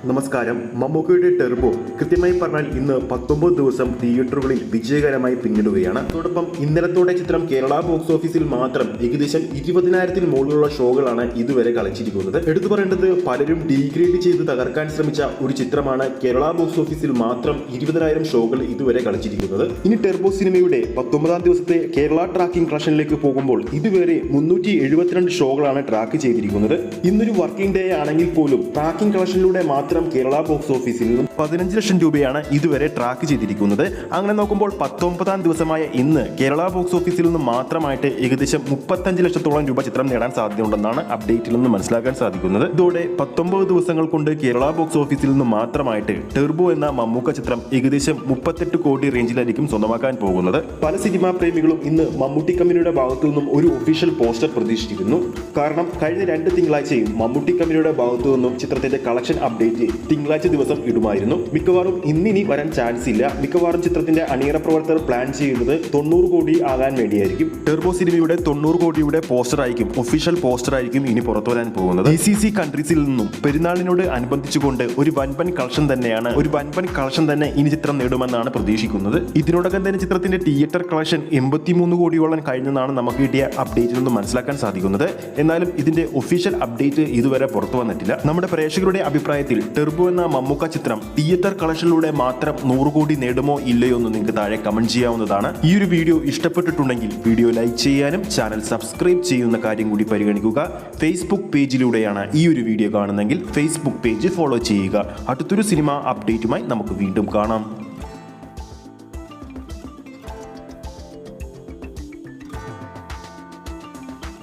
നമസ്കാരം. മമ്മൂക്കയുടെ ടെർബോ കൃത്യമായി പറഞ്ഞാൽ ഇന്ന് 19 ദിവസം തിയേറ്ററുകളിൽ വിജയകരമായി പിന്നിടുകയാണ്. അതോടൊപ്പം ഇന്നലത്തോടെ ചിത്രം കേരള ബോക്സ് ഓഫീസിൽ മാത്രം ഏകദേശം 20,000-ൽ മുകളിലുള്ള ഷോകളാണ് ഇതുവരെ കളിച്ചിരിക്കുന്നത്. എടുത്തു പറയേണ്ടത്, പലരും ഡീഗ്രേഡ് ചെയ്ത് തകർക്കാൻ ശ്രമിച്ച ഒരു ചിത്രമാണ് കേരള ബോക്സ് ഓഫീസിൽ മാത്രം 20,000 ഷോകൾ ഇതുവരെ കളിച്ചിരിക്കുന്നത്. ഇനി ടെർബോ സിനിമയുടെ 19ാം ദിവസത്തെ കേരള ട്രാക്കിംഗ് കളക്ഷനിലേക്ക് പോകുമ്പോൾ ഇതുവരെ 372 ഷോകളാണ് ട്രാക്ക് ചെയ്തിരിക്കുന്നത്. ഇന്നൊരു വർക്കിംഗ് ഡേ ആണെങ്കിൽ പോലും ട്രാക്കിംഗ് കളക്ഷനിലൂടെ മാത്രം കേരള ബോക്സ് ഓഫീസിൽ നിന്നും 15 ലക്ഷം രൂപയാണ് ഇതുവരെ ട്രാക്ക് ചെയ്തിരിക്കുന്നത്. അങ്ങനെ നോക്കുമ്പോൾ 19ാം ദിവസമായ ഇന്ന് കേരള ബോക്സ് ഓഫീസിൽ നിന്ന് മാത്രമായിട്ട് ഏകദേശം 35 ലക്ഷത്തോളം രൂപ ചിത്രം നേടാൻ സാധ്യതയുണ്ടെന്നാണ് അപ്ഡേറ്റിൽ നിന്ന് മനസ്സിലാക്കാൻ സാധിക്കുന്നത്. ഇതോടെ 19 ദിവസങ്ങൾ കൊണ്ട് കേരള ബോക്സ് ഓഫീസിൽ നിന്ന് മാത്രമായിട്ട് ടെർബോ എന്ന മമ്മൂക്ക ചിത്രം ഏകദേശം 38 കോടി റേഞ്ചിലായിരിക്കും സ്വന്തമാക്കാൻ പോകുന്നത്. പല സിനിമാ പ്രേമികളും ഇന്ന് മമ്മൂട്ടി കമ്പനിയുടെ ഭാഗത്തു നിന്നും ഒരു ഒഫീഷ്യൽ പോസ്റ്റർ പ്രതീക്ഷിച്ചിരുന്നു. കാരണം കഴിഞ്ഞ 2 തിങ്കളാഴ്ചയും മമ്മൂട്ടി കമ്പനിയുടെ ഭാഗത്തു നിന്നും ചിത്രത്തിന്റെ കളക്ഷൻ അപ്ഡേറ്റ് തിങ്കളാഴ്ച ദിവസം ഇടുമായിരുന്നു. മിക്കവാറും ഇന്നിനി വരാൻ ചാൻസ് ഇല്ല. മിക്കവാറും ചിത്രത്തിന്റെ അണിയറ പ്രവർത്തകർ പ്ലാൻ ചെയ്യുന്നത് 90 കോടി ആകാൻ വേണ്ടിയായിരിക്കും. ടെർബോ സിനിമയുടെ 90 കോടിയുടെ പോസ്റ്റർ ആയിരിക്കും, ഒഫീഷ്യൽ പോസ്റ്റർ ആയിരിക്കും ഇനി പുറത്തു വരാൻ പോകുന്നത്. GCC കൺട്രീസിൽ നിന്നും പെരുന്നാളിനോട് അനുബന്ധിച്ചുകൊണ്ട് ഒരു വൻപൻ കളക്ഷൻ തന്നെ ഇനി ചിത്രം നേടുമെന്നാണ് പ്രതീക്ഷിക്കുന്നത്. ഇതിനോടകം തന്നെ ചിത്രത്തിന്റെ തിയേറ്റർ കളക്ഷൻ 83 കോടിയോളം കഴിഞ്ഞെന്നാണ് നമുക്ക് കിട്ടിയ അപ്ഡേറ്റിൽ നിന്ന് മനസ്സിലാക്കാൻ സാധിക്കുന്നത്. എന്നാലും ഇതിന്റെ ഒഫീഷ്യൽ അപ്ഡേറ്റ് ഇതുവരെ പുറത്തു വന്നിട്ടില്ല. നമ്മുടെ പ്രേക്ഷകരുടെ അഭിപ്രായത്തിൽ ടെർബോ എന്ന മമ്മൂക്ക ചിത്രം തിയേറ്റർ കളക്ഷനിലൂടെ മാത്രം 100 കോടി നേടുമോ ഇല്ലയോ എന്ന് നിങ്ങൾക്ക് താഴെ കമന്റ് ചെയ്യാവുന്നതാണ്. ഈ ഒരു വീഡിയോ ഇഷ്ടപ്പെട്ടിട്ടുണ്ടെങ്കിൽ വീഡിയോ ലൈക്ക് ചെയ്യാനും ചാനൽ സബ്സ്ക്രൈബ് ചെയ്യുന്ന കാര്യം കൂടി പരിഗണിക്കുക. ഫേസ്ബുക്ക് പേജിലൂടെയാണ് ഈ ഒരു വീഡിയോ കാണുന്നതെങ്കിൽ ഫേസ്ബുക്ക് പേജ് ഫോളോ ചെയ്യുക. അടുത്തൊരു സിനിമ അപ്ഡേറ്റുമായി നമുക്ക് വീണ്ടും കാണാം.